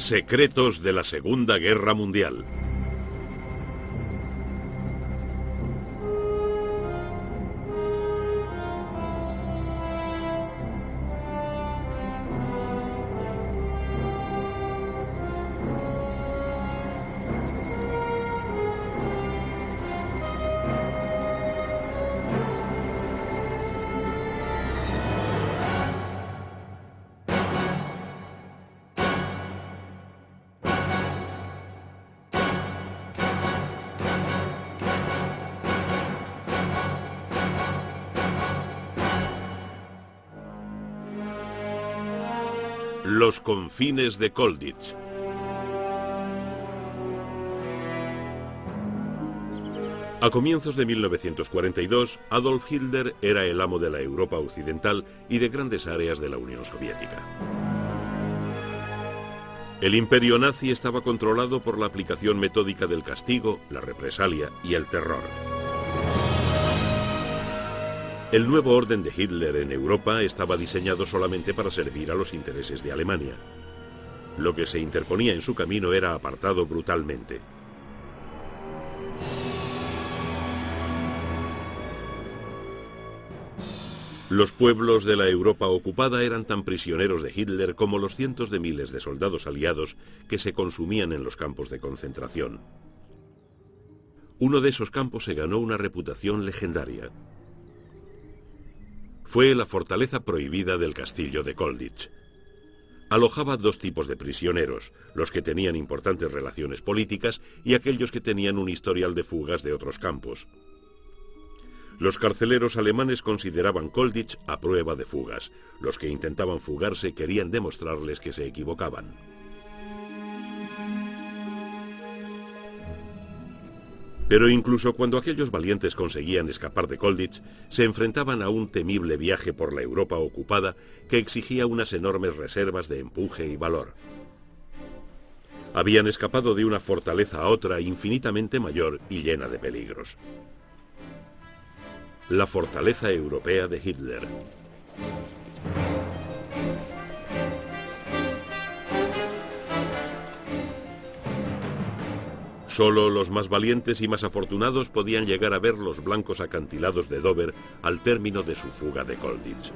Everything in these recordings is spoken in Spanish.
Secretos de la Segunda Guerra Mundial. Los confines de Colditz. A comienzos de 1942, Adolf Hitler era el amo de la Europa occidental y de grandes áreas de la Unión Soviética. El imperio nazi estaba controlado por la aplicación metódica del castigo, la represalia y el terror. El nuevo orden de Hitler en Europa estaba diseñado solamente para servir a los intereses de Alemania. Lo que se interponía en su camino era apartado brutalmente. Los pueblos de la Europa ocupada eran tan prisioneros de Hitler como los cientos de miles de soldados aliados que se consumían en los campos de concentración. Uno de esos campos se ganó una reputación legendaria. Fue la fortaleza prohibida del castillo de Colditz. Alojaba dos tipos de prisioneros, los que tenían importantes relaciones políticas y aquellos que tenían un historial de fugas de otros campos. Los carceleros alemanes consideraban Colditz a prueba de fugas. Los que intentaban fugarse querían demostrarles que se equivocaban. Pero incluso cuando aquellos valientes conseguían escapar de Colditz, se enfrentaban a un temible viaje por la Europa ocupada que exigía unas enormes reservas de empuje y valor. Habían escapado de una fortaleza a otra infinitamente mayor y llena de peligros. La fortaleza europea de Hitler. Solo los más valientes y más afortunados podían llegar a ver los blancos acantilados de Dover al término de su fuga de Colditz.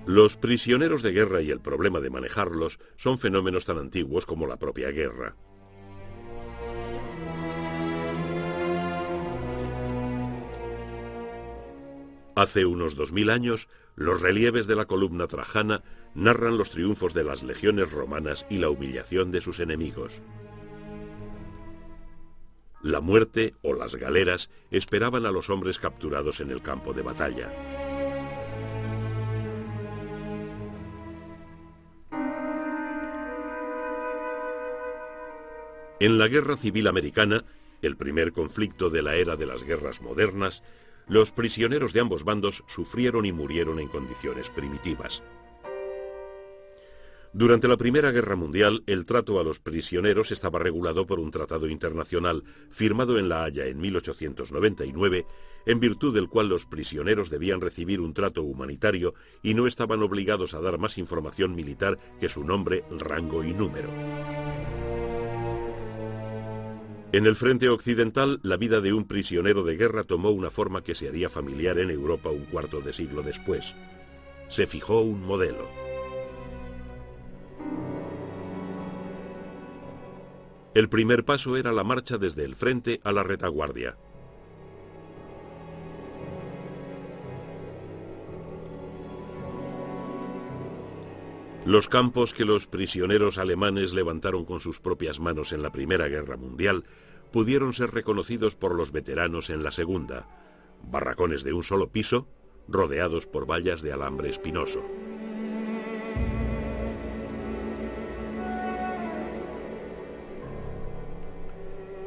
Los prisioneros de guerra y el problema de manejarlos son fenómenos tan antiguos como la propia guerra. Hace unos 2000 años, los relieves de la columna Trajana narran los triunfos de las legiones romanas y la humillación de sus enemigos. La muerte o las galeras esperaban a los hombres capturados en el campo de batalla. En la Guerra Civil Americana, el primer conflicto de la era de las guerras modernas, los prisioneros de ambos bandos sufrieron y murieron en condiciones primitivas. Durante la Primera Guerra Mundial, el trato a los prisioneros estaba regulado por un tratado internacional firmado en La Haya en 1899, en virtud del cual los prisioneros debían recibir un trato humanitario y no estaban obligados a dar más información militar que su nombre, rango y número. En el frente occidental, la vida de un prisionero de guerra tomó una forma que se haría familiar en Europa un cuarto de siglo después. Se fijó un modelo. El primer paso era la marcha desde el frente a la retaguardia. Los campos que los prisioneros alemanes levantaron con sus propias manos en la Primera Guerra Mundial pudieron ser reconocidos por los veteranos en la Segunda. Barracones de un solo piso, rodeados por vallas de alambre espinoso.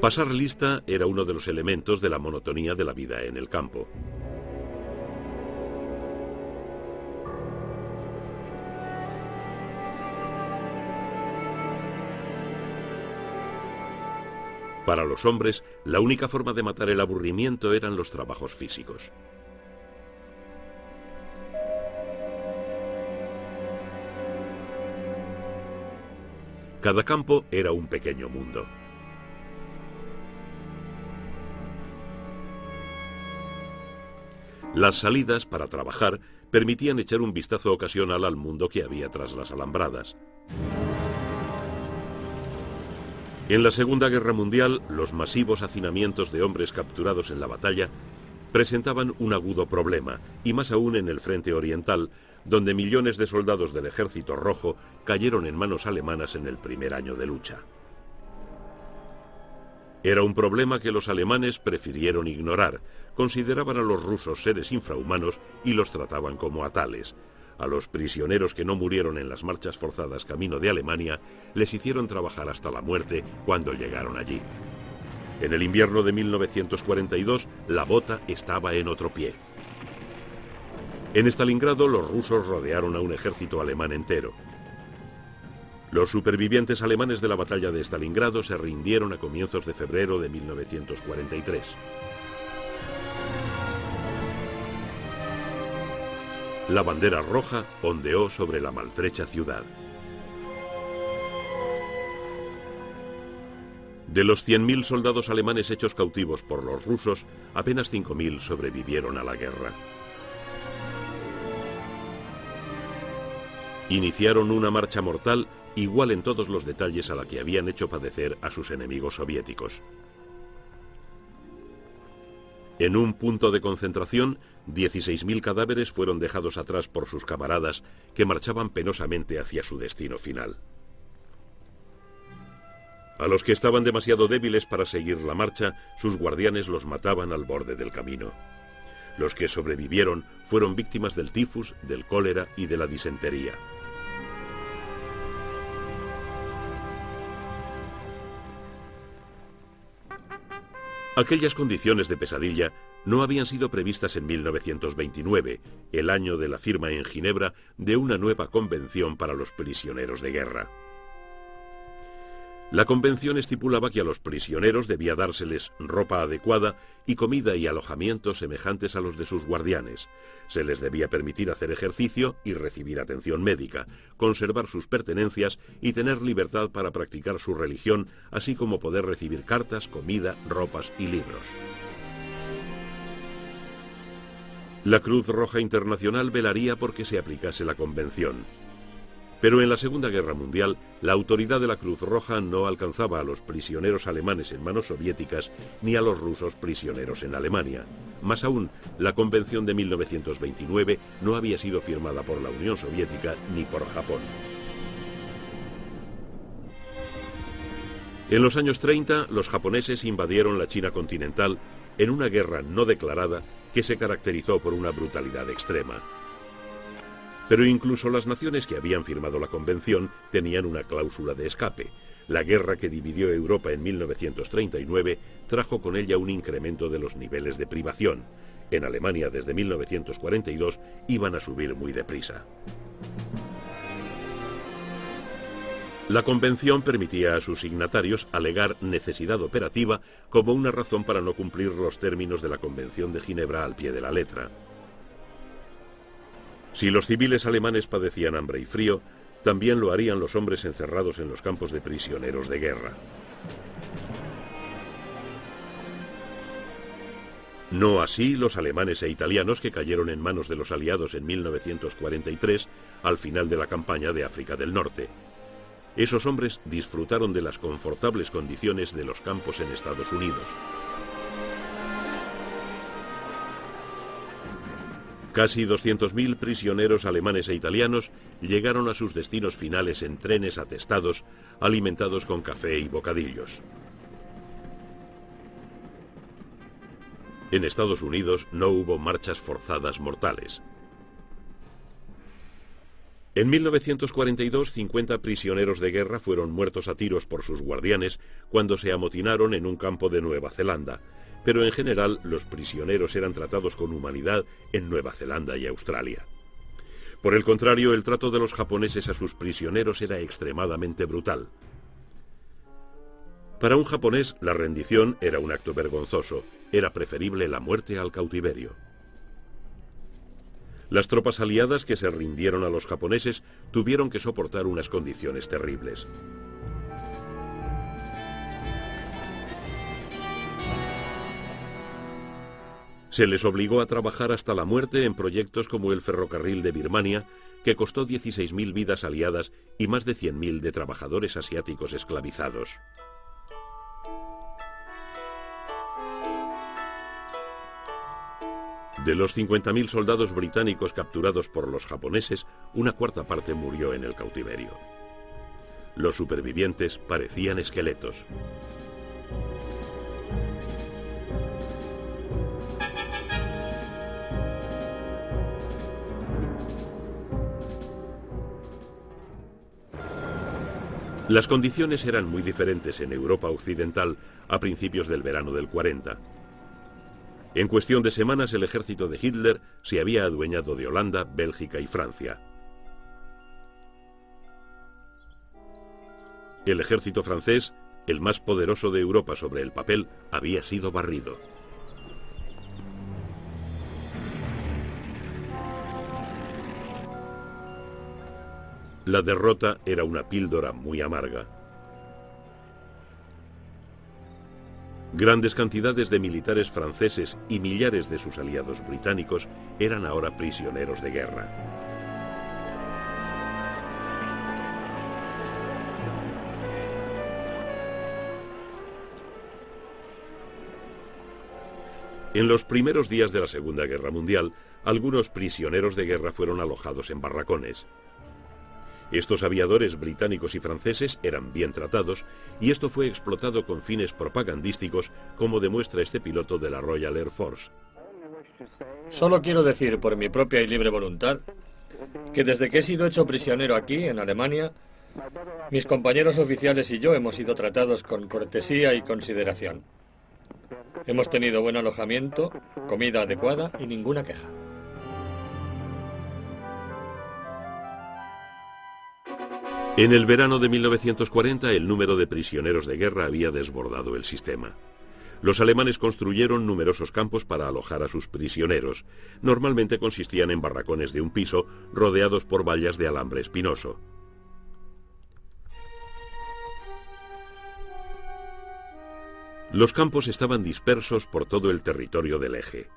Pasar lista era uno de los elementos de la monotonía de la vida en el campo. Para los hombres, la única forma de matar el aburrimiento eran los trabajos físicos. Cada campo era un pequeño mundo. Las salidas para trabajar permitían echar un vistazo ocasional al mundo que había tras las alambradas. En la Segunda Guerra Mundial, los masivos hacinamientos de hombres capturados en la batalla presentaban un agudo problema, y más aún en el frente oriental, donde millones de soldados del Ejército Rojo cayeron en manos alemanas en el primer año de lucha. Era un problema que los alemanes prefirieron ignorar. Consideraban a los rusos seres infrahumanos y los trataban como a tales. A los prisioneros que no murieron en las marchas forzadas camino de Alemania les hicieron trabajar hasta la muerte cuando llegaron allí. En el invierno de 1942, la bota estaba en otro pie. En Stalingrado, los rusos rodearon a un ejército alemán entero. Los supervivientes alemanes de la batalla de Stalingrado se rindieron a comienzos de febrero de 1943. La bandera roja ondeó sobre la maltrecha ciudad. De los 100.000 soldados alemanes hechos cautivos por los rusos, apenas 5.000 sobrevivieron a la guerra. Iniciaron una marcha mortal igual en todos los detalles a la que habían hecho padecer a sus enemigos soviéticos. En un punto de concentración, 16.000 cadáveres fueron dejados atrás por sus camaradas que marchaban penosamente hacia su destino final. A los que estaban demasiado débiles para seguir la marcha, sus guardianes los mataban al borde del camino. Los que sobrevivieron fueron víctimas del tifus, del cólera y de la disentería. Aquellas condiciones de pesadilla no habían sido previstas en 1929, el año de la firma en Ginebra de una nueva convención para los prisioneros de guerra. La convención estipulaba que a los prisioneros debía dárseles ropa adecuada y comida y alojamiento semejantes a los de sus guardianes. Se les debía permitir hacer ejercicio y recibir atención médica, conservar sus pertenencias y tener libertad para practicar su religión, así como poder recibir cartas, comida, ropas y libros. La Cruz Roja Internacional velaría por que se aplicase la convención. Pero en la Segunda Guerra Mundial, la autoridad de la Cruz Roja no alcanzaba a los prisioneros alemanes en manos soviéticas ni a los rusos prisioneros en Alemania. Más aún, la Convención de 1929 no había sido firmada por la Unión Soviética ni por Japón. En los años 30, los japoneses invadieron la China continental en una guerra no declarada que se caracterizó por una brutalidad extrema. Pero incluso las naciones que habían firmado la convención tenían una cláusula de escape. La guerra que dividió Europa en 1939 trajo con ella un incremento de los niveles de privación. En Alemania desde 1942 iban a subir muy deprisa. La convención permitía a sus signatarios alegar necesidad operativa como una razón para no cumplir los términos de la Convención de Ginebra al pie de la letra. Si los civiles alemanes padecían hambre y frío, también lo harían los hombres encerrados en los campos de prisioneros de guerra. No así los alemanes e italianos que cayeron en manos de los aliados en 1943, al final de la campaña de África del Norte. Esos hombres disfrutaron de las confortables condiciones de los campos en Estados Unidos. Casi 200.000 prisioneros alemanes e italianos llegaron a sus destinos finales en trenes atestados, alimentados con café y bocadillos. En Estados Unidos no hubo marchas forzadas mortales. En 1942, 50 prisioneros de guerra fueron muertos a tiros por sus guardianes cuando se amotinaron en un campo de Nueva Zelanda. Pero en general los prisioneros eran tratados con humanidad en Nueva Zelanda y Australia. Por el contrario, el trato de los japoneses a sus prisioneros era extremadamente brutal. Para un japonés, la rendición era un acto vergonzoso. Era preferible la muerte al cautiverio. Las tropas aliadas que se rindieron a los japoneses tuvieron que soportar unas condiciones terribles. Se les obligó a trabajar hasta la muerte en proyectos como el ferrocarril de Birmania, que costó 16.000 vidas aliadas y más de 100.000 de trabajadores asiáticos esclavizados. De los 50.000 soldados británicos capturados por los japoneses, una cuarta parte murió en el cautiverio. Los supervivientes parecían esqueletos. Las condiciones eran muy diferentes en Europa occidental a principios del verano del 40. En cuestión de semanas, el ejército de Hitler se había adueñado de Holanda, Bélgica y Francia. El ejército francés, el más poderoso de Europa sobre el papel, había sido barrido. La derrota era una píldora muy amarga. Grandes cantidades de militares franceses y millares de sus aliados británicos eran ahora prisioneros de guerra. En los primeros días de la Segunda Guerra Mundial, algunos prisioneros de guerra fueron alojados en barracones. Estos aviadores británicos y franceses eran bien tratados y esto fue explotado con fines propagandísticos, como demuestra este piloto de la Royal Air Force. Solo quiero decir, por mi propia y libre voluntad, que desde que he sido hecho prisionero aquí, en Alemania, mis compañeros oficiales y yo hemos sido tratados con cortesía y consideración. Hemos tenido buen alojamiento, comida adecuada y ninguna queja. En el verano de 1940, el número de prisioneros de guerra había desbordado el sistema. Los alemanes construyeron numerosos campos para alojar a sus prisioneros. Normalmente consistían en barracones de un piso, rodeados por vallas de alambre espinoso. Los campos estaban dispersos por todo el territorio del Eje.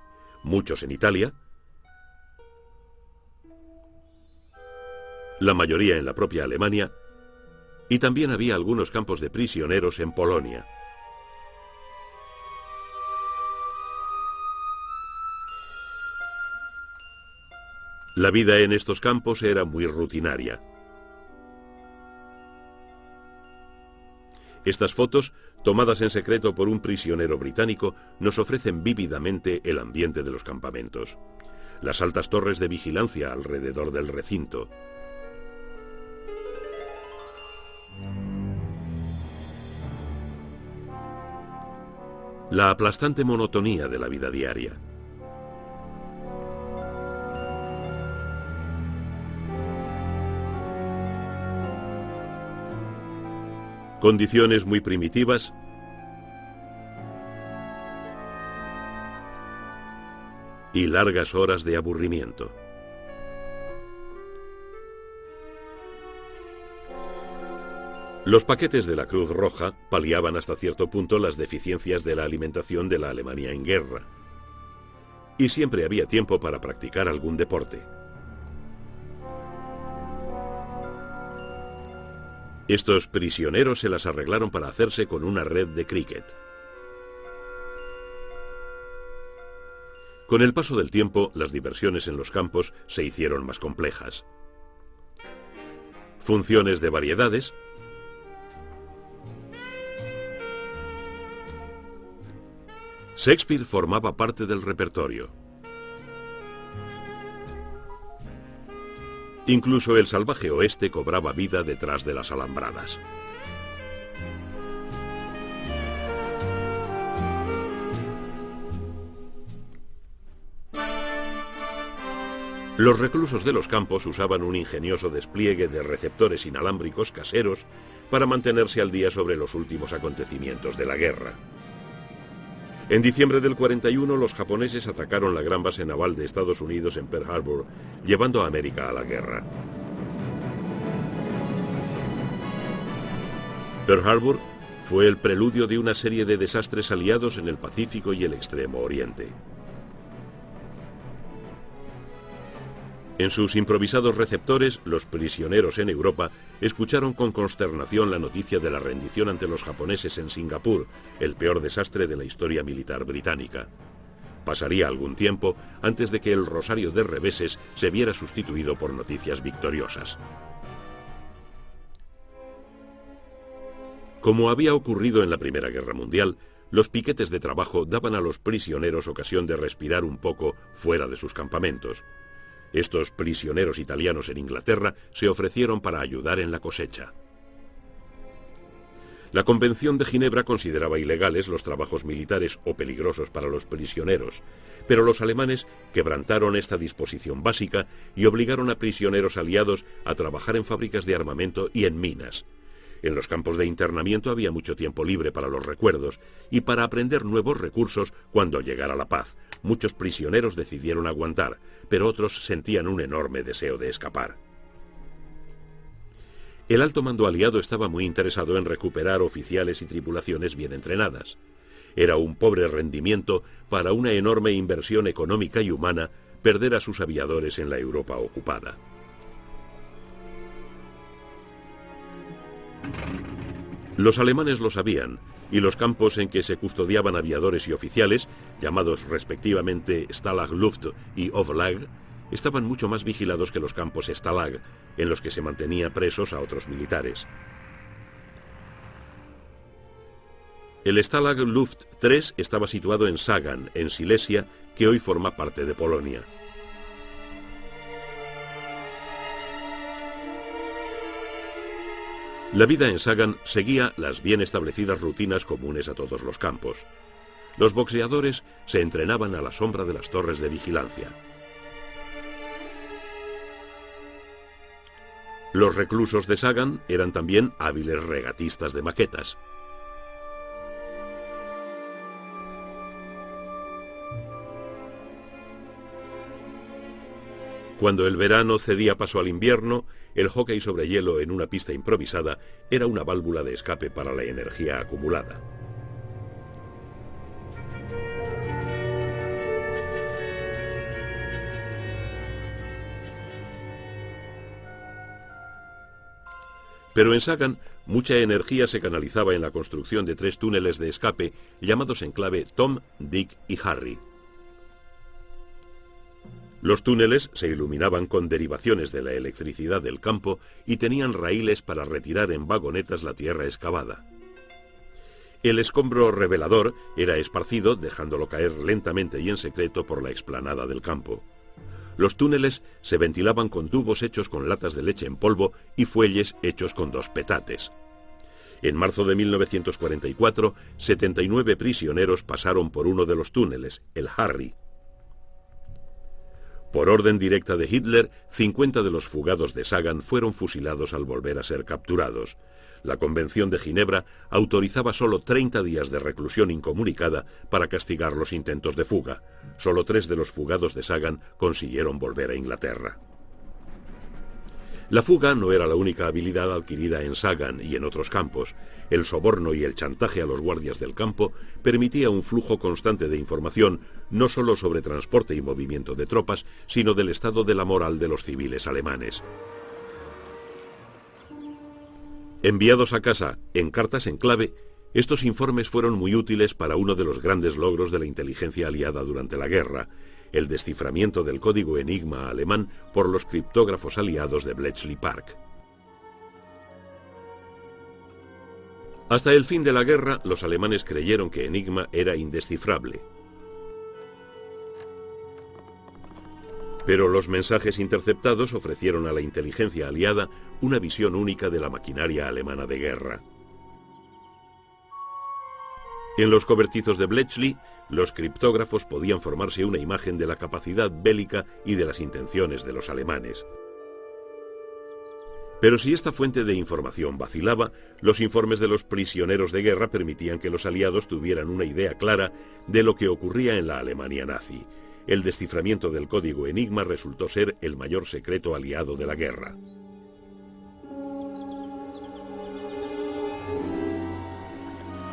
Muchos en Italia, la mayoría en la propia Alemania, y también había algunos campos de prisioneros en Polonia. La vida en estos campos era muy rutinaria. Estas fotos, tomadas en secreto por un prisionero británico, nos ofrecen vívidamente el ambiente de los campamentos. Las altas torres de vigilancia alrededor del recinto. La aplastante monotonía de la vida diaria. Condiciones muy primitivas y largas horas de aburrimiento. Los paquetes de la Cruz Roja paliaban hasta cierto punto las deficiencias de la alimentación de la Alemania en guerra. Y siempre había tiempo para practicar algún deporte. Estos prisioneros se las arreglaron para hacerse con una red de cricket. Con el paso del tiempo, las diversiones en los campos se hicieron más complejas. Funciones de variedades, Shakespeare formaba parte del repertorio. Incluso el salvaje oeste cobraba vida detrás de las alambradas. Los reclusos de los campos usaban un ingenioso despliegue de receptores inalámbricos caseros para mantenerse al día sobre los últimos acontecimientos de la guerra. En diciembre del 41, los japoneses atacaron la gran base naval de Estados Unidos en Pearl Harbor, llevando a América a la guerra. Pearl Harbor fue el preludio de una serie de desastres aliados en el Pacífico y el Extremo Oriente. En sus improvisados receptores, los prisioneros en Europa escucharon con consternación la noticia de la rendición ante los japoneses en Singapur, el peor desastre de la historia militar británica. Pasaría algún tiempo antes de que el rosario de reveses se viera sustituido por noticias victoriosas. Como había ocurrido en la Primera Guerra Mundial, los piquetes de trabajo daban a los prisioneros ocasión de respirar un poco fuera de sus campamentos. Estos prisioneros italianos en Inglaterra se ofrecieron para ayudar en la cosecha. La Convención de Ginebra consideraba ilegales los trabajos militares o peligrosos para los prisioneros, pero los alemanes quebrantaron esta disposición básica y obligaron a prisioneros aliados a trabajar en fábricas de armamento y en minas. En los campos de internamiento había mucho tiempo libre para los recuerdos y para aprender nuevos recursos cuando llegara la paz. Muchos prisioneros decidieron aguantar, pero otros sentían un enorme deseo de escapar. El alto mando aliado estaba muy interesado en recuperar oficiales y tripulaciones bien entrenadas. Era un pobre rendimiento para una enorme inversión económica y humana perder a sus aviadores en la Europa ocupada. Los alemanes lo sabían, y los campos en que se custodiaban aviadores y oficiales, llamados respectivamente Stalag Luft y Oflag, estaban mucho más vigilados que los campos Stalag, en los que se mantenía presos a otros militares. El Stalag Luft 3 estaba situado en Sagan, en Silesia, que hoy forma parte de Polonia. La vida en Sagan seguía las bien establecidas rutinas comunes a todos los campos. Los boxeadores se entrenaban a la sombra de las torres de vigilancia. Los reclusos de Sagan eran también hábiles regatistas de maquetas. Cuando el verano cedía paso al invierno, el hockey sobre hielo en una pista improvisada era una válvula de escape para la energía acumulada. Pero en Sagan, mucha energía se canalizaba en la construcción de 3 túneles de escape llamados en clave Tom, Dick y Harry. Los túneles se iluminaban con derivaciones de la electricidad del campo y tenían raíles para retirar en vagonetas la tierra excavada. El escombro revelador era esparcido dejándolo caer lentamente y en secreto por la explanada del campo. Los túneles se ventilaban con tubos hechos con latas de leche en polvo y fuelles hechos con 2 petates. En marzo de 1944, 79 prisioneros pasaron por uno de los túneles, el Harry. Por orden directa de Hitler, 50 de los fugados de Sagan fueron fusilados al volver a ser capturados. La Convención de Ginebra autorizaba solo 30 días de reclusión incomunicada para castigar los intentos de fuga. Solo 3 de los fugados de Sagan consiguieron volver a Inglaterra. La fuga no era la única habilidad adquirida en Sagan y en otros campos. El soborno y el chantaje a los guardias del campo permitía un flujo constante de información, no solo sobre transporte y movimiento de tropas, sino del estado de la moral de los civiles alemanes. Enviados a casa en cartas en clave, estos informes fueron muy útiles para uno de los grandes logros de la inteligencia aliada durante la guerra, el desciframiento del código Enigma alemán por los criptógrafos aliados de Bletchley Park. Hasta el fin de la guerra, los alemanes creyeron que Enigma era indescifrable. Pero los mensajes interceptados ofrecieron a la inteligencia aliada una visión única de la maquinaria alemana de guerra. En los cobertizos de Bletchley, los criptógrafos podían formarse una imagen de la capacidad bélica y de las intenciones de los alemanes. Pero si esta fuente de información vacilaba, los informes de los prisioneros de guerra permitían que los aliados tuvieran una idea clara de lo que ocurría en la Alemania nazi. El desciframiento del código Enigma resultó ser el mayor secreto aliado de la guerra.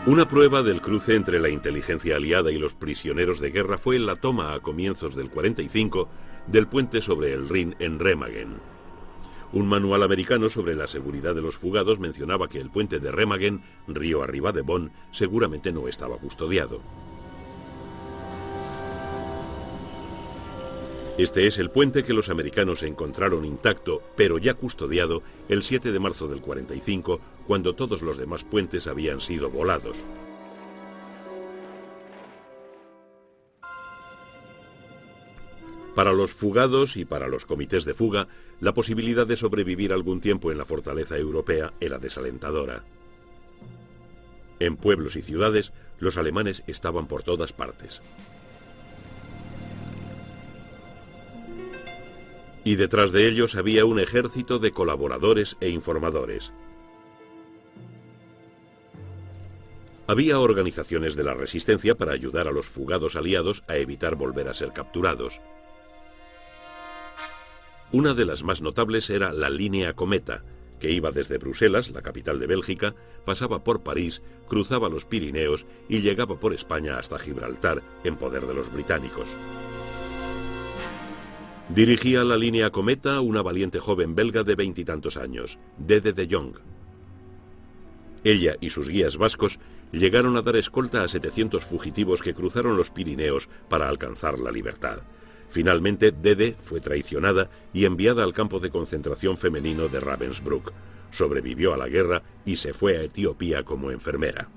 Una prueba del cruce entre la inteligencia aliada y los prisioneros de guerra fue la toma a comienzos del 45 del puente sobre el Rin en Remagen. Un manual americano sobre la seguridad de los fugados mencionaba que el puente de Remagen, río arriba de Bonn, seguramente no estaba custodiado. Este es el puente que los americanos encontraron intacto, pero ya custodiado, el 7 de marzo del 45, cuando todos los demás puentes habían sido volados. Para los fugados y para los comités de fuga, la posibilidad de sobrevivir algún tiempo en la fortaleza europea era desalentadora. En pueblos y ciudades, los alemanes estaban por todas partes. Y detrás de ellos había un ejército de colaboradores e informadores. Había organizaciones de la resistencia para ayudar a los fugados aliados a evitar volver a ser capturados. Una de las más notables era la línea Cometa, que iba desde Bruselas, la capital de Bélgica, pasaba por París, cruzaba los Pirineos y llegaba por España hasta Gibraltar, en poder de los británicos. Dirigía la línea Cometa una valiente joven belga de 20 y tantos años, Dede de Jong. Ella y sus guías vascos llegaron a dar escolta a 700 fugitivos que cruzaron los Pirineos para alcanzar la libertad. Finalmente, Dede fue traicionada y enviada al campo de concentración femenino de Ravensbrück. Sobrevivió a la guerra y se fue a Etiopía como enfermera.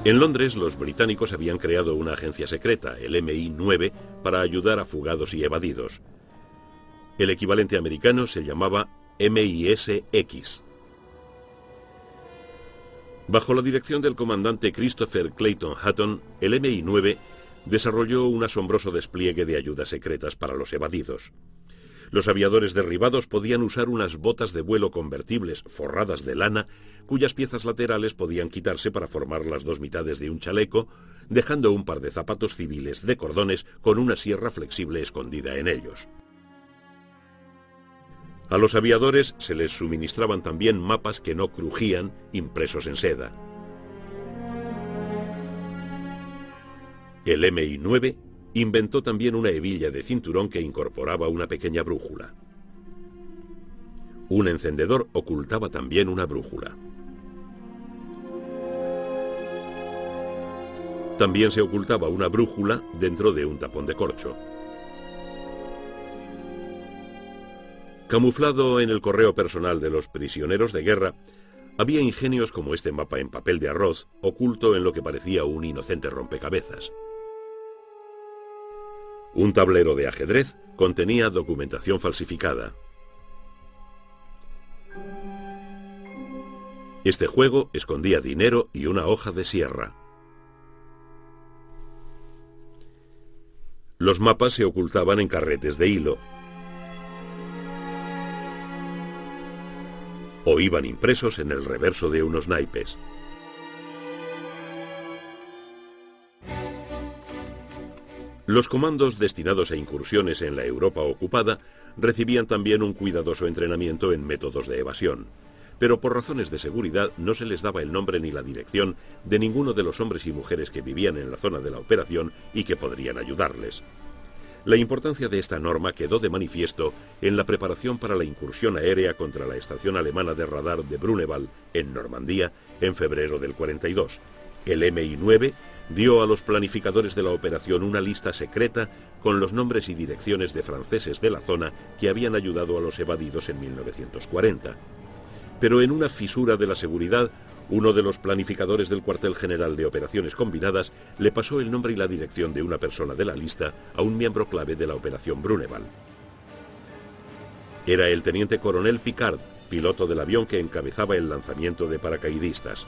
En Londres, los británicos habían creado una agencia secreta, el MI9, para ayudar a fugados y evadidos. El equivalente americano se llamaba MIS-X. Bajo la dirección del comandante Christopher Clayton Hutton, el MI9 desarrolló un asombroso despliegue de ayudas secretas para los evadidos. Los aviadores derribados podían usar unas botas de vuelo convertibles forradas de lana, cuyas piezas laterales podían quitarse para formar las dos mitades de un chaleco, dejando un par de zapatos civiles de cordones con una sierra flexible escondida en ellos. A los aviadores se les suministraban también mapas que no crujían, impresos en seda. El MI9 inventó también una hebilla de cinturón que incorporaba una pequeña brújula. Un encendedor ocultaba también una brújula. También se ocultaba una brújula dentro de un tapón de corcho. Camuflado en el correo personal de los prisioneros de guerra, había ingenios como este mapa en papel de arroz, oculto en lo que parecía un inocente rompecabezas. Un tablero de ajedrez contenía documentación falsificada. Este juego escondía dinero y una hoja de sierra. Los mapas se ocultaban en carretes de hilo o iban impresos en el reverso de unos naipes. Los comandos destinados a incursiones en la Europa ocupada recibían también un cuidadoso entrenamiento en métodos de evasión, pero por razones de seguridad no se les daba el nombre ni la dirección de ninguno de los hombres y mujeres que vivían en la zona de la operación y que podrían ayudarles. La importancia de esta norma quedó de manifiesto en la preparación para la incursión aérea contra la estación alemana de radar de Bruneval, en Normandía, en febrero del 42. El MI9 dio a los planificadores de la operación una lista secreta con los nombres y direcciones de franceses de la zona que habían ayudado a los evadidos en 1940. Pero en una fisura de la seguridad, uno de los planificadores del cuartel general de operaciones combinadas le pasó el nombre y la dirección de una persona de la lista a un miembro clave de la operación Bruneval. Era el teniente coronel Picard, piloto del avión que encabezaba el lanzamiento de paracaidistas.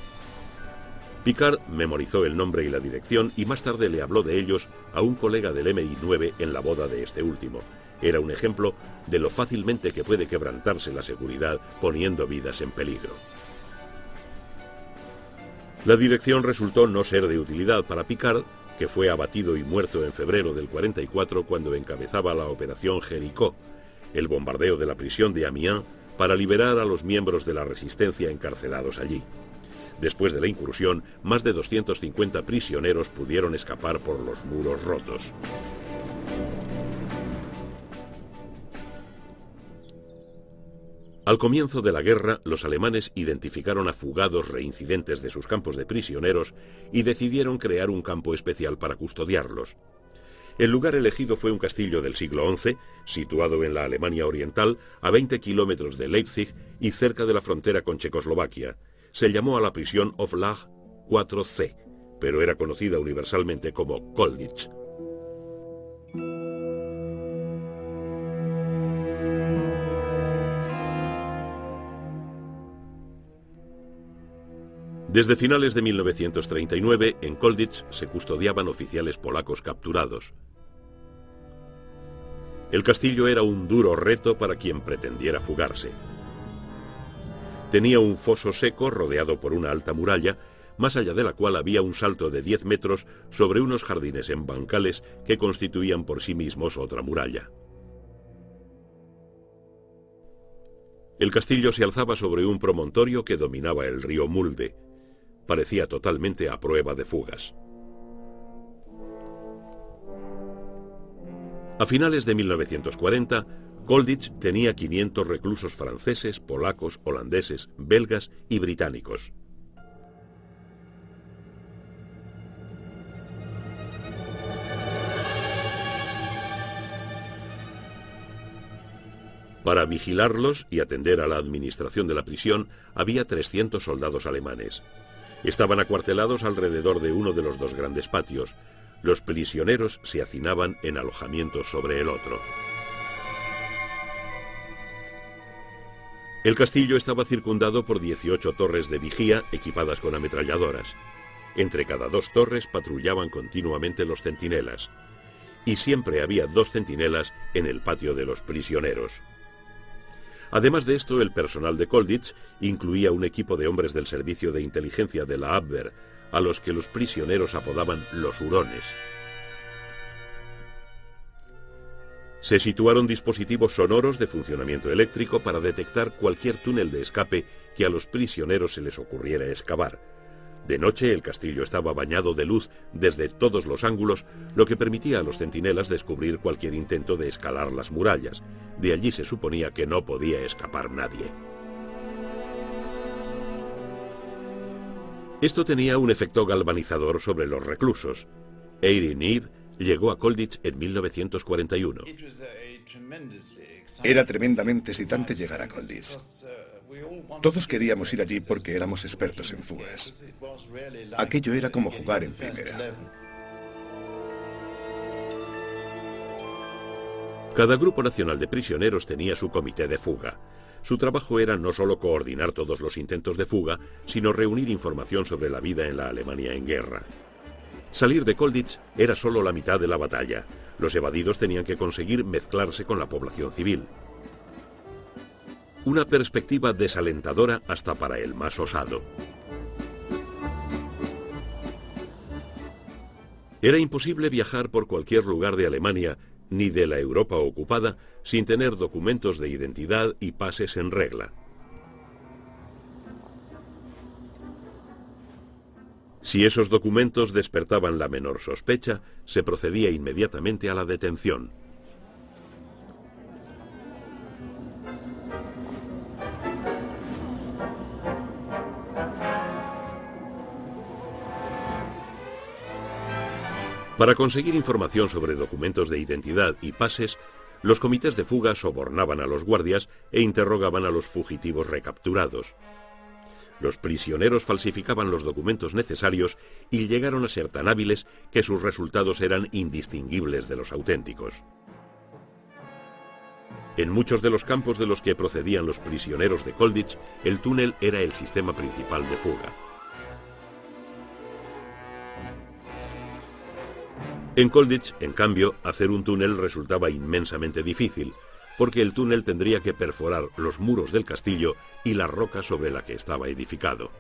Picard memorizó el nombre y la dirección y más tarde le habló de ellos a un colega del MI9 en la boda de este último. Era un ejemplo de lo fácilmente que puede quebrantarse la seguridad poniendo vidas en peligro. La dirección resultó no ser de utilidad para Picard, que fue abatido y muerto en febrero del 44 cuando encabezaba la operación Jericó, el bombardeo de la prisión de Amiens para liberar a los miembros de la resistencia encarcelados allí. Después de la incursión, más de 250 prisioneros pudieron escapar por los muros rotos. Al comienzo de la guerra, los alemanes identificaron a fugados reincidentes de sus campos de prisioneros y decidieron crear un campo especial para custodiarlos. El lugar elegido fue un castillo del siglo XI, situado en la Alemania Oriental, a 20 kilómetros de Leipzig y cerca de la frontera con Checoslovaquia. Se llamó a la prisión Oflag 4C, pero era conocida universalmente como Colditz. Desde finales de 1939, en Colditz se custodiaban oficiales polacos capturados. El castillo era un duro reto para quien pretendiera fugarse. Tenía un foso seco rodeado por una alta muralla, más allá de la cual había un salto de 10 metros sobre unos jardines en bancales que constituían por sí mismos otra muralla. El castillo se alzaba sobre un promontorio que dominaba el río Mulde. Parecía totalmente a prueba de fugas. A finales de 1940, Colditz tenía 500 reclusos franceses, polacos, holandeses, belgas y británicos. Para vigilarlos y atender a la administración de la prisión, había 300 soldados alemanes. Estaban acuartelados alrededor de uno de los dos grandes patios. Los prisioneros se hacinaban en alojamientos sobre el otro. El castillo estaba circundado por 18 torres de vigía equipadas con ametralladoras. Entre cada 2 torres patrullaban continuamente los centinelas. Y siempre había 2 centinelas en el patio de los prisioneros. Además de esto, el personal de Colditz incluía un equipo de hombres del servicio de inteligencia de la Abwehr, a los que los prisioneros apodaban los hurones. Se situaron dispositivos sonoros de funcionamiento eléctrico para detectar cualquier túnel de escape que a los prisioneros se les ocurriera excavar. De noche el castillo estaba bañado de luz desde todos los ángulos, lo que permitía a los centinelas descubrir cualquier intento de escalar las murallas. De allí se suponía que no podía escapar nadie. Esto tenía un efecto galvanizador sobre los reclusos. Eiri Nir llegó a Colditz en 1941. Era tremendamente excitante llegar a Colditz. Todos queríamos ir allí porque éramos expertos en fugas. Aquello era como jugar en primera. Cada grupo nacional de prisioneros tenía su comité de fuga. Su trabajo era no solo coordinar todos los intentos de fuga, sino reunir información sobre la vida en la Alemania en guerra. Salir de Colditz era solo la mitad de la batalla. Los evadidos tenían que conseguir mezclarse con la población civil. Una perspectiva desalentadora hasta para el más osado. Era imposible viajar por cualquier lugar de Alemania, ni de la Europa ocupada, sin tener documentos de identidad y pases en regla. Si esos documentos despertaban la menor sospecha, se procedía inmediatamente a la detención. Para conseguir información sobre documentos de identidad y pases, los comités de fuga sobornaban a los guardias e interrogaban a los fugitivos recapturados. Los prisioneros falsificaban los documentos necesarios y llegaron a ser tan hábiles que sus resultados eran indistinguibles de los auténticos. En muchos de los campos de los que procedían los prisioneros de Colditch, el túnel era el sistema principal de fuga. En Colditch, en cambio, hacer un túnel resultaba inmensamente difícil, porque el túnel tendría que perforar los muros del castillo y la roca sobre la que estaba edificado.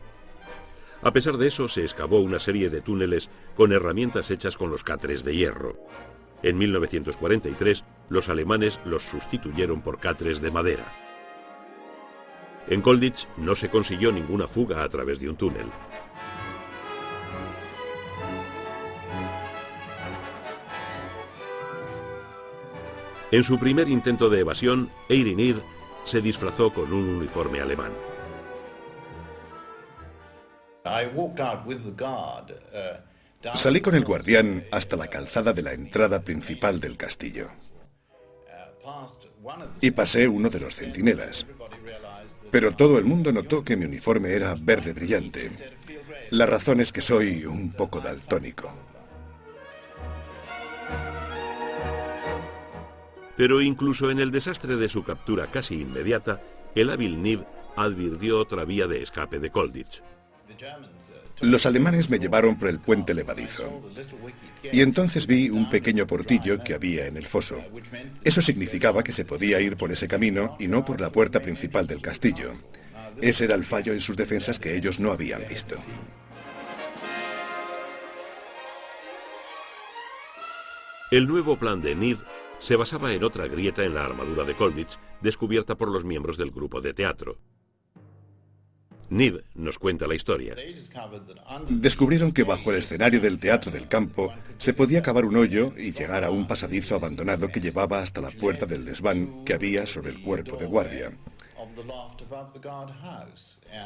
A pesar de eso, se excavó una serie de túneles con herramientas hechas con los catres de hierro. En 1943, los alemanes los sustituyeron por catres de madera. En Colditch no se consiguió ninguna fuga a través de un túnel. En su primer intento de evasión, Eirinir se disfrazó con un uniforme alemán. Salí con el guardián hasta la calzada de la entrada principal del castillo. Y pasé uno de los centinelas. Pero todo el mundo notó que mi uniforme era verde brillante. La razón es que soy un poco daltónico. Pero incluso en el desastre de su captura casi inmediata, el hábil Niv advirtió otra vía de escape de Colditch. Los alemanes me llevaron por el puente levadizo. Y entonces vi un pequeño portillo que había en el foso. Eso significaba que se podía ir por ese camino y no por la puerta principal del castillo. Ese era el fallo en sus defensas que ellos no habían visto. El nuevo plan de Niv se basaba en otra grieta en la armadura de Colditch, descubierta por los miembros del grupo de teatro. Niv nos cuenta la historia. Descubrieron que bajo el escenario del teatro del campo se podía cavar un hoyo y llegar a un pasadizo abandonado que llevaba hasta la puerta del desván que había sobre el cuerpo de guardia.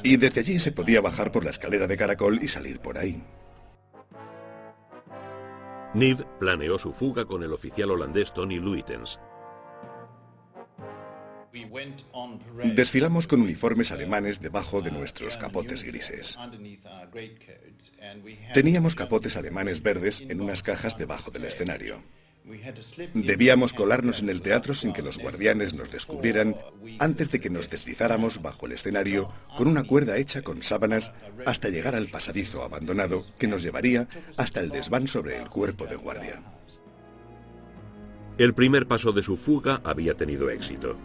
Y desde allí se podía bajar por la escalera de caracol y salir por ahí. Niv planeó su fuga con el oficial holandés Tony Luitens. Desfilamos con uniformes alemanes debajo de nuestros capotes grises. Teníamos capotes alemanes verdes en unas cajas debajo del escenario. Debíamos colarnos en el teatro sin que los guardianes nos descubrieran antes de que nos deslizáramos bajo el escenario con una cuerda hecha con sábanas hasta llegar al pasadizo abandonado que nos llevaría hasta el desván sobre el cuerpo de guardia. El primer paso de su fuga había tenido éxito.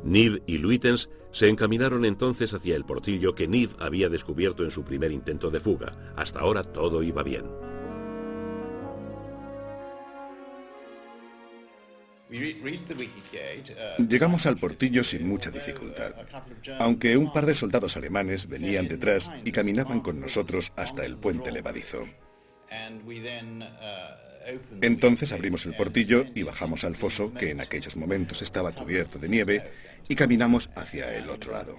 Niv y Luitens se encaminaron entonces hacia el portillo que Niv había descubierto en su primer intento de fuga. Hasta ahora todo iba bien. Llegamos al portillo sin mucha dificultad, aunque un par de soldados alemanes venían detrás y caminaban con nosotros hasta el puente levadizo. Entonces abrimos el portillo y bajamos al foso, que en aquellos momentos estaba cubierto de nieve, y caminamos hacia el otro lado.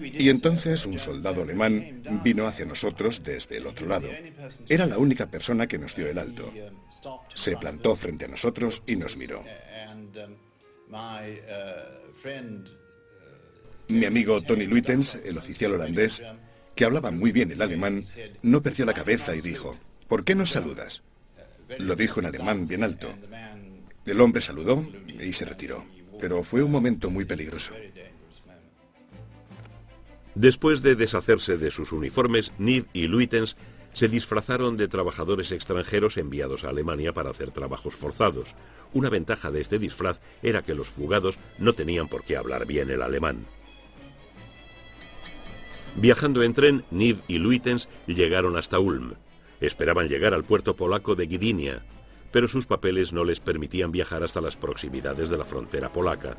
Y entonces un soldado alemán vino hacia nosotros desde el otro lado. Era la única persona que nos dio el alto. Se plantó frente a nosotros y nos miró. Mi amigo Tony Luitens, el oficial holandés, que hablaba muy bien el alemán, no perdió la cabeza y dijo: ¿Por qué nos saludas? Lo dijo en alemán bien alto. El hombre saludó y se retiró, pero fue un momento muy peligroso. Después de deshacerse de sus uniformes, Niv y Luitens se disfrazaron de trabajadores extranjeros enviados a Alemania para hacer trabajos forzados. Una ventaja de este disfraz era que los fugados no tenían por qué hablar bien el alemán. Viajando en tren, Niv y Luitens llegaron hasta Ulm. Esperaban llegar al puerto polaco de Gdynia, pero sus papeles no les permitían viajar hasta las proximidades de la frontera polaca.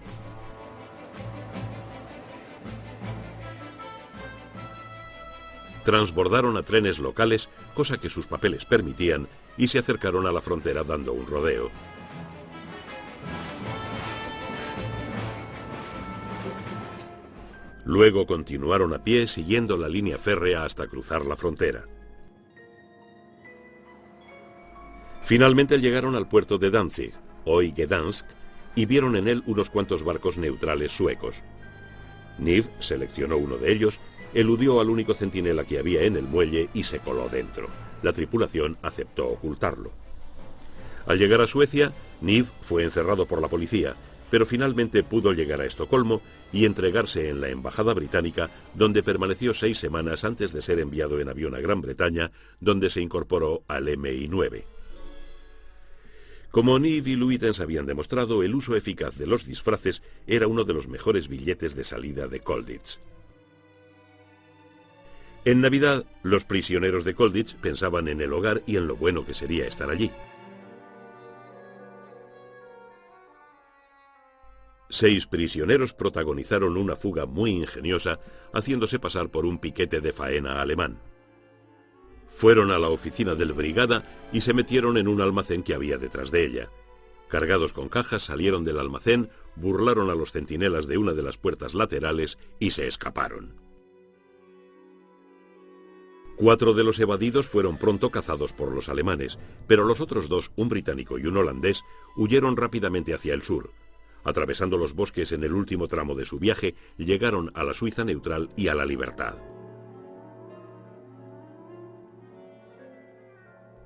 Transbordaron a trenes locales, cosa que sus papeles permitían, y se acercaron a la frontera dando un rodeo. Luego continuaron a pie siguiendo la línea férrea hasta cruzar la frontera. Finalmente llegaron al puerto de Danzig, hoy Gdansk, y vieron en él unos cuantos barcos neutrales suecos. Neve seleccionó uno de ellos, eludió al único centinela que había en el muelle y se coló dentro. La tripulación aceptó ocultarlo. Al llegar a Suecia, Neve fue encerrado por la policía, pero finalmente pudo llegar a Estocolmo y entregarse en la embajada británica, donde permaneció 6 semanas antes de ser enviado en avión a Gran Bretaña, donde se incorporó al MI9. Como Neve y Luitens habían demostrado, el uso eficaz de los disfraces era uno de los mejores billetes de salida de Colditz. En Navidad, los prisioneros de Colditz pensaban en el hogar y en lo bueno que sería estar allí. 6 prisioneros protagonizaron una fuga muy ingeniosa, haciéndose pasar por un piquete de faena alemán. Fueron a la oficina del brigada y se metieron en un almacén que había detrás de ella. Cargados con cajas, salieron del almacén, burlaron a los centinelas de una de las puertas laterales y se escaparon. 4 de los evadidos fueron pronto cazados por los alemanes, pero los otros 2, un británico y un holandés, huyeron rápidamente hacia el sur. Atravesando los bosques en el último tramo de su viaje, llegaron a la Suiza neutral y a la libertad.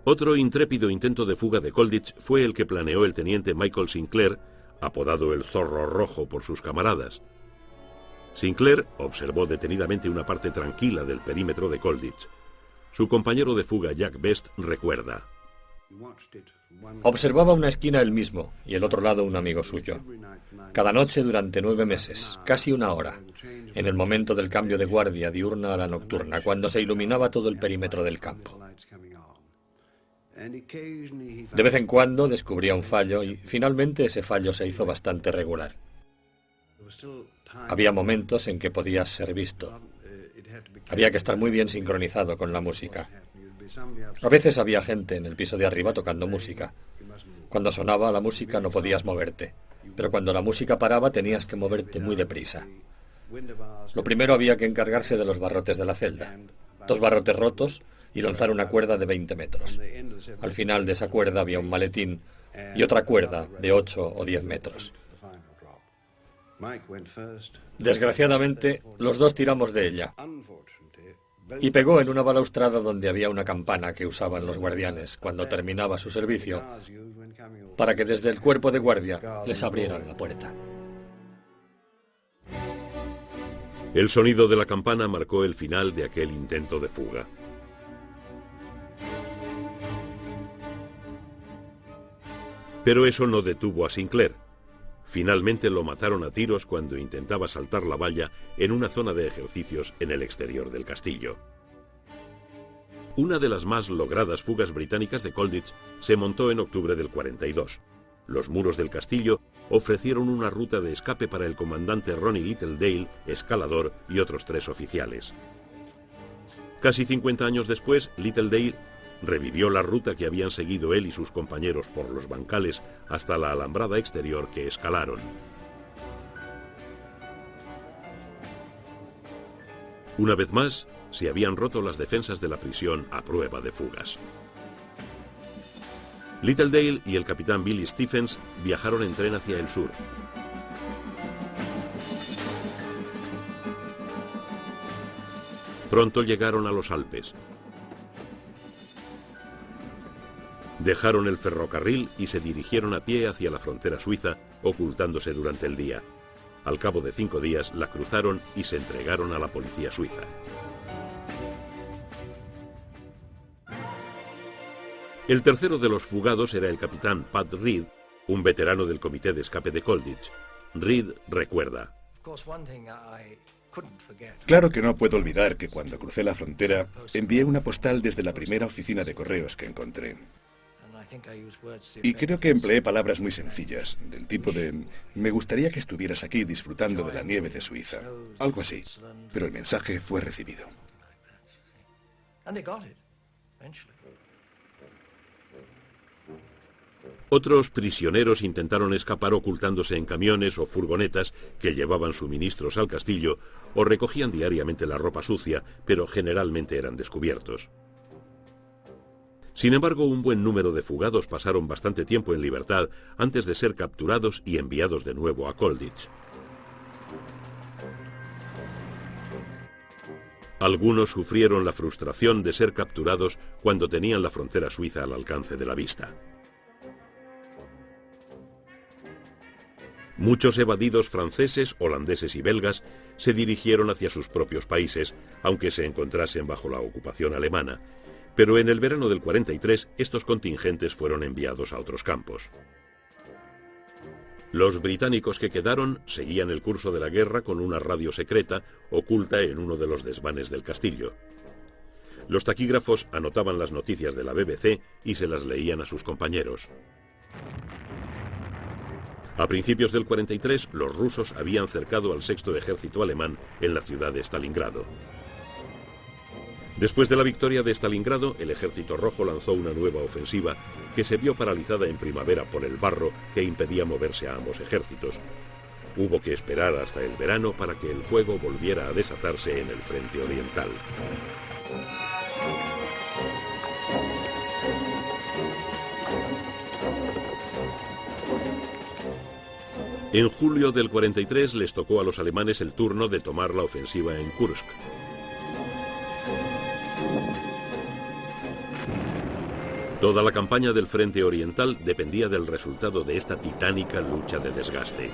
Otro intrépido intento de fuga de Colditz fue el que planeó el teniente Michael Sinclair, apodado el Zorro Rojo por sus camaradas. Sinclair observó detenidamente una parte tranquila del perímetro de Colditz. Su compañero de fuga Jack Best recuerda: observaba una esquina él mismo y el otro lado un amigo suyo. Cada noche durante 9 meses, casi 1 hora, en el momento del cambio de guardia diurna a la nocturna, cuando se iluminaba todo el perímetro del campo. De vez en cuando descubría un fallo y finalmente ese fallo se hizo bastante regular. Había momentos en que podías ser visto. Había que estar muy bien sincronizado con la música. A veces había gente en el piso de arriba tocando música. Cuando sonaba la música no podías moverte, pero cuando la música paraba tenías que moverte muy deprisa. Lo primero había que encargarse de los barrotes de la celda. 2 barrotes rotos y lanzar una cuerda de 20 metros. Al final de esa cuerda había un maletín y otra cuerda de 8 o 10 metros. Desgraciadamente, los 2 tiramos de ella y pegó en una balaustrada donde había una campana que usaban los guardianes cuando terminaba su servicio, para que desde el cuerpo de guardia les abrieran la puerta. El sonido de la campana marcó el final de aquel intento de fuga. Pero eso no detuvo a Sinclair. Finalmente lo mataron a tiros cuando intentaba saltar la valla en una zona de ejercicios en el exterior del castillo. Una de las más logradas fugas británicas de Colditz se montó en octubre del 42. Los muros del castillo ofrecieron una ruta de escape para el comandante Ronnie Littledale, escalador y otros 3 oficiales. Casi 50 años después, Littledale revivió la ruta que habían seguido él y sus compañeros por los bancales hasta la alambrada exterior que escalaron. Una vez más, se habían roto las defensas de la prisión a prueba de fugas. Littledale y el capitán Billy Stephens viajaron en tren hacia el sur. Pronto llegaron a los Alpes. Dejaron el ferrocarril y se dirigieron a pie hacia la frontera suiza, ocultándose durante el día. Al cabo de 5 días la cruzaron y se entregaron a la policía suiza. El tercero de los fugados era el capitán Pat Reed, un veterano del comité de escape de Colditz. Reed recuerda: claro que no puedo olvidar que cuando crucé la frontera envié una postal desde la primera oficina de correos que encontré. Y creo que empleé palabras muy sencillas, del tipo de: me gustaría que estuvieras aquí disfrutando de la nieve de Suiza. Algo así. Pero el mensaje fue recibido. Otros prisioneros intentaron escapar ocultándose en camiones o furgonetas que llevaban suministros al castillo o recogían diariamente la ropa sucia, pero generalmente eran descubiertos. Sin embargo, un buen número de fugados pasaron bastante tiempo en libertad antes de ser capturados y enviados de nuevo a Colditz. Algunos sufrieron la frustración de ser capturados cuando tenían la frontera suiza al alcance de la vista. Muchos evadidos franceses, holandeses y belgas se dirigieron hacia sus propios países, aunque se encontrasen bajo la ocupación alemana, pero en el verano del 43 estos contingentes fueron enviados a otros campos. Los británicos que quedaron seguían el curso de la guerra con una radio secreta oculta en uno de los desvanes del castillo. Los taquígrafos anotaban las noticias de la BBC y se las leían a sus compañeros. A principios del 43, los rusos habían cercado al sexto ejército alemán en la ciudad de Stalingrado. Después de la victoria de Stalingrado, el ejército rojo lanzó una nueva ofensiva que se vio paralizada en primavera por el barro que impedía moverse a ambos ejércitos. Hubo que esperar hasta el verano para que el fuego volviera a desatarse en el frente oriental. En julio del 43 les tocó a los alemanes el turno de tomar la ofensiva en Kursk. Toda la campaña del frente oriental dependía del resultado de esta titánica lucha de desgaste.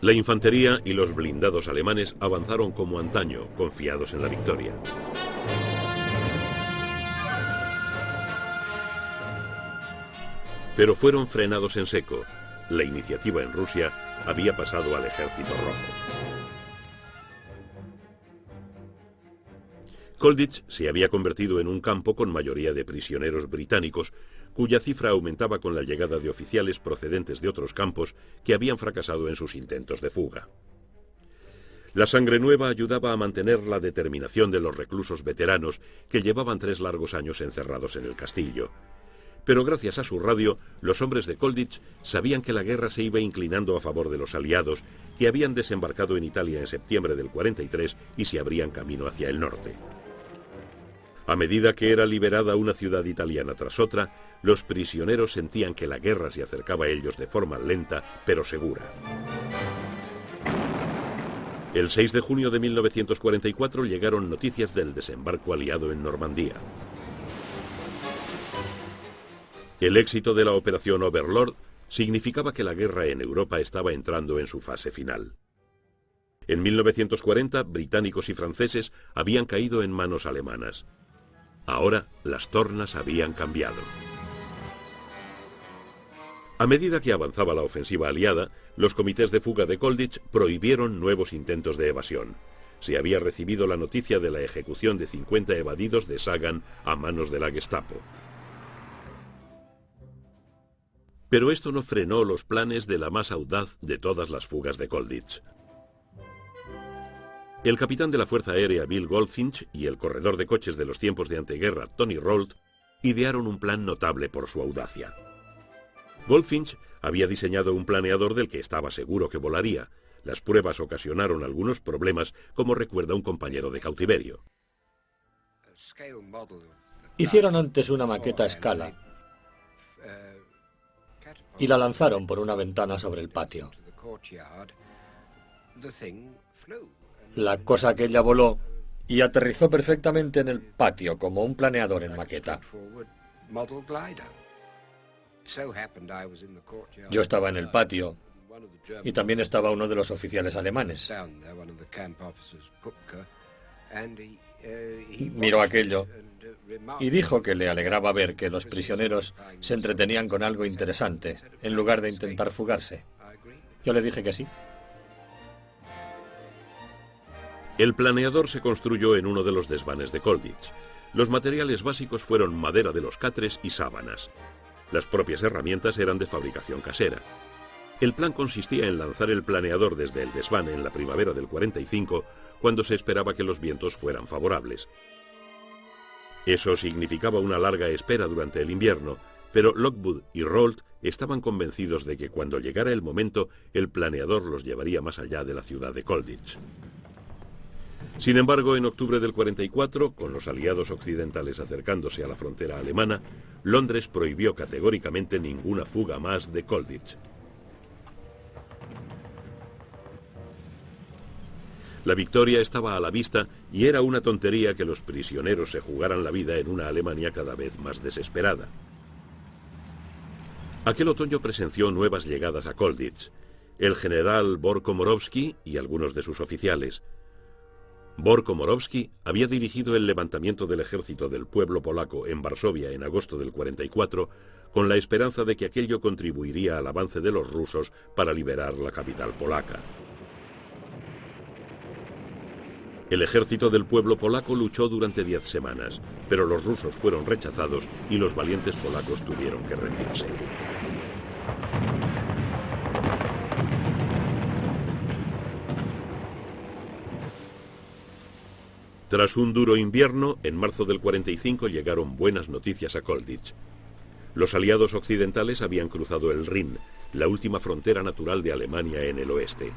La infantería y los blindados alemanes avanzaron como antaño, confiados en la victoria. Pero fueron frenados en seco. La iniciativa en Rusia había pasado al ejército rojo. Colditz se había convertido en un campo con mayoría de prisioneros británicos, cuya cifra aumentaba con la llegada de oficiales procedentes de otros campos que habían fracasado en sus intentos de fuga. La sangre nueva ayudaba a mantener la determinación de los reclusos veteranos que llevaban 3 largos años encerrados en el castillo. Pero gracias a su radio, los hombres de Colditz sabían que la guerra se iba inclinando a favor de los aliados, que habían desembarcado en Italia en septiembre del 43 y se abrían camino hacia el norte. A medida que era liberada una ciudad italiana tras otra, los prisioneros sentían que la guerra se acercaba a ellos de forma lenta, pero segura. El 6 de junio de 1944 llegaron noticias del desembarco aliado en Normandía. El éxito de la operación Overlord significaba que la guerra en Europa estaba entrando en su fase final. En 1940, británicos y franceses habían caído en manos alemanas. Ahora las tornas habían cambiado. A medida que avanzaba la ofensiva aliada, los comités de fuga de Colditz prohibieron nuevos intentos de evasión. Se había recibido la noticia de la ejecución de 50 evadidos de Sagan a manos de la Gestapo. Pero esto no frenó los planes de la más audaz de todas las fugas de Colditz. El capitán de la Fuerza Aérea Bill Goldfinch y el corredor de coches de los tiempos de anteguerra Tony Rolt idearon un plan notable por su audacia. Goldfinch había diseñado un planeador del que estaba seguro que volaría. Las pruebas ocasionaron algunos problemas, como recuerda un compañero de cautiverio. Hicieron antes una maqueta a escala y la lanzaron por una ventana sobre el patio. La cosa aquella voló y aterrizó perfectamente en el patio como un planeador en maqueta. Yo estaba en el patio y también estaba uno de los oficiales alemanes. Miró aquello y dijo que le alegraba ver que los prisioneros se entretenían con algo interesante en lugar de intentar fugarse. Yo le dije que sí. El planeador se construyó en uno de los desvanes de Colditz. Los materiales básicos fueron madera de los catres y sábanas. Las propias herramientas eran de fabricación casera. El plan consistía en lanzar el planeador desde el desván en la primavera del 45, cuando se esperaba que los vientos fueran favorables. Eso significaba una larga espera durante el invierno, pero Lockwood y Rolt estaban convencidos de que cuando llegara el momento, el planeador los llevaría más allá de la ciudad de Colditz. Sin embargo, en octubre del 44, con los aliados occidentales acercándose a la frontera alemana, Londres prohibió categóricamente ninguna fuga más de Colditch. La victoria estaba a la vista y era una tontería que los prisioneros se jugaran la vida en una Alemania cada vez más desesperada. Aquel otoño presenció nuevas llegadas a Colditch. El general Bohr-Komorowski y algunos de sus oficiales. Bohr-Komorowski había dirigido el levantamiento del ejército del pueblo polaco en Varsovia en agosto del 44, con la esperanza de que aquello contribuiría al avance de los rusos para liberar la capital polaca. El ejército del pueblo polaco luchó durante 10 semanas, pero los rusos fueron rechazados y los valientes polacos tuvieron que rendirse. Tras un duro invierno, en marzo del 45 llegaron buenas noticias a Colditch. Los aliados occidentales habían cruzado el Rin, la última frontera natural de Alemania en el oeste.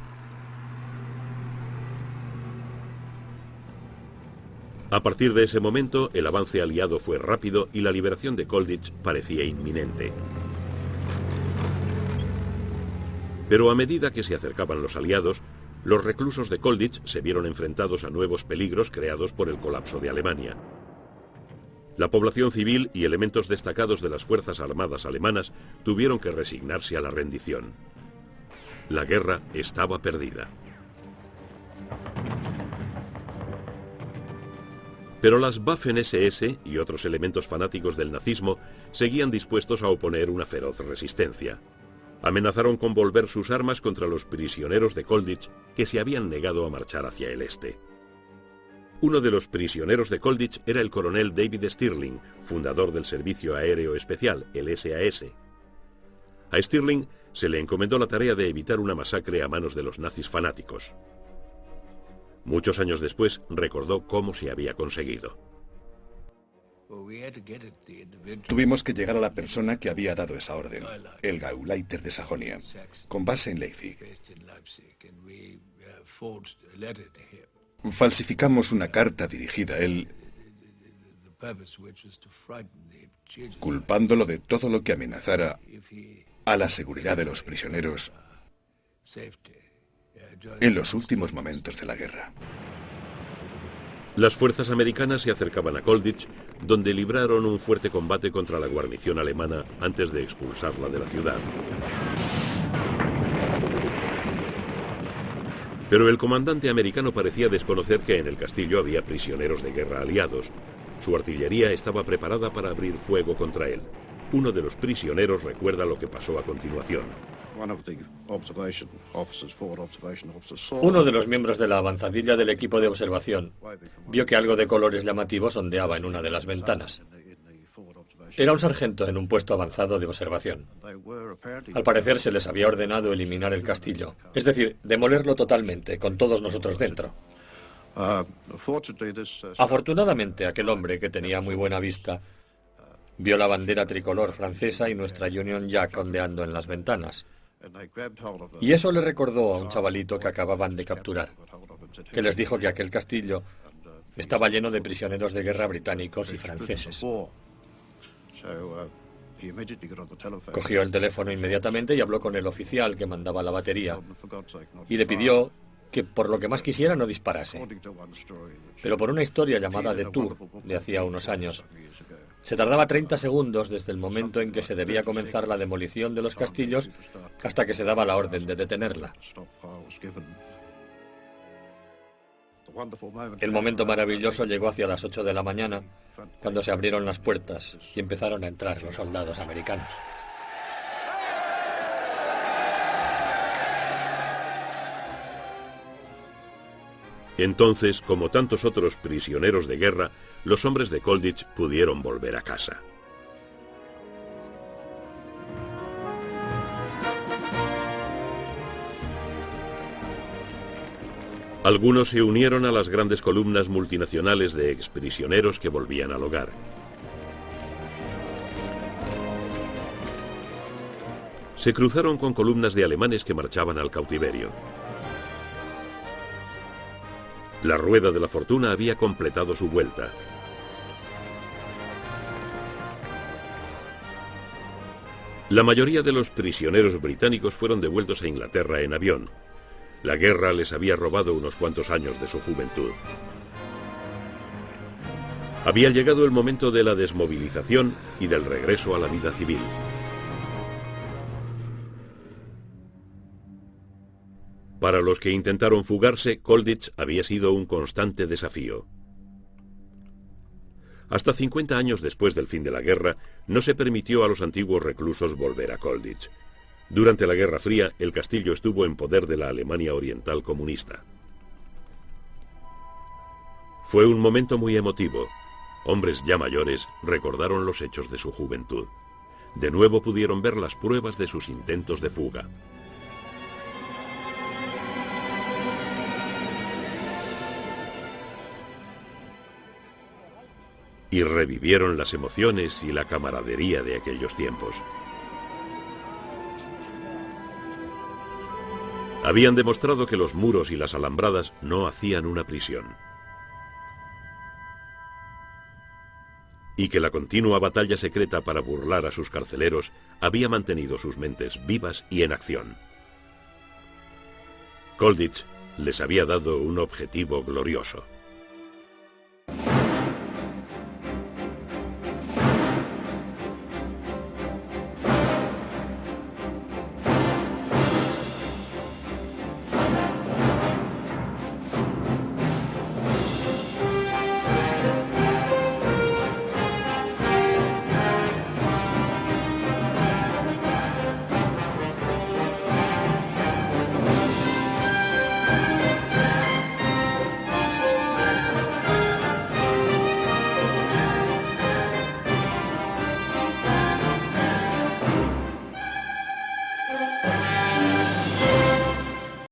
A partir de ese momento, el avance aliado fue rápido y la liberación de Colditch parecía inminente. Pero a medida que se acercaban los aliados, los reclusos de Colditch se vieron enfrentados a nuevos peligros creados por el colapso de Alemania. La población civil y elementos destacados de las fuerzas armadas alemanas tuvieron que resignarse a la rendición. La guerra estaba perdida. Pero las Waffen-SS y otros elementos fanáticos del nazismo seguían dispuestos a oponer una feroz resistencia. Amenazaron con volver sus armas contra los prisioneros de Colditch que se habían negado a marchar hacia el este. Uno de los prisioneros de Colditch era el coronel David Stirling, fundador del Servicio Aéreo Especial, el SAS. A Stirling se le encomendó la tarea de evitar una masacre a manos de los nazis fanáticos. Muchos años después recordó cómo se había conseguido. Tuvimos que llegar a la persona que había dado esa orden, el Gauleiter de Sajonia, con base en Leipzig. Falsificamos una carta dirigida a él, culpándolo de todo lo que amenazara a la seguridad de los prisioneros en los últimos momentos de la guerra. Las fuerzas americanas se acercaban a Colditch, donde libraron un fuerte combate contra la guarnición alemana antes de expulsarla de la ciudad. Pero el comandante americano parecía desconocer que en el castillo había prisioneros de guerra aliados. Su artillería estaba preparada para abrir fuego contra él. Uno de los prisioneros recuerda lo que pasó a continuación. Uno de los miembros de la avanzadilla del equipo de observación vio que algo de colores llamativos ondeaba en una de las ventanas. Era un sargento en un puesto avanzado de observación. Al parecer se les había ordenado eliminar el castillo, es decir, demolerlo totalmente, con todos nosotros dentro. Afortunadamente, aquel hombre, que tenía muy buena vista, vio la bandera tricolor francesa y nuestra Union Jack ondeando en las ventanas. Y eso le recordó a un chavalito que acababan de capturar, que les dijo que aquel castillo estaba lleno de prisioneros de guerra británicos y franceses. Cogió el teléfono inmediatamente y habló con el oficial que mandaba la batería y le pidió que por lo que más quisiera no disparase. Pero por una historia llamada de Tours de hacía unos años, se tardaba 30 segundos desde el momento en que se debía comenzar la demolición de los castillos hasta que se daba la orden de detenerla. El momento maravilloso llegó hacia las 8 de la mañana, cuando se abrieron las puertas y empezaron a entrar los soldados americanos. Entonces, como tantos otros prisioneros de guerra, los hombres de Colditch pudieron volver a casa. Algunos se unieron a las grandes columnas multinacionales de exprisioneros que volvían al hogar. Se cruzaron con columnas de alemanes que marchaban al cautiverio. La rueda de la fortuna había completado su vuelta. La mayoría de los prisioneros británicos fueron devueltos a Inglaterra en avión. La guerra les había robado unos cuantos años de su juventud. Había llegado el momento de la desmovilización y del regreso a la vida civil. Para los que intentaron fugarse, Colditch había sido un constante desafío. Hasta 50 años después del fin de la guerra, no se permitió a los antiguos reclusos volver a Colditch. Durante la Guerra Fría, el castillo estuvo en poder de la Alemania Oriental comunista. Fue un momento muy emotivo. Hombres ya mayores recordaron los hechos de su juventud. De nuevo pudieron ver las pruebas de sus intentos de fuga. Y revivieron las emociones y la camaradería de aquellos tiempos. Habían demostrado que los muros y las alambradas no hacían una prisión. Y que la continua batalla secreta para burlar a sus carceleros había mantenido sus mentes vivas y en acción. Colditch les había dado un objetivo glorioso.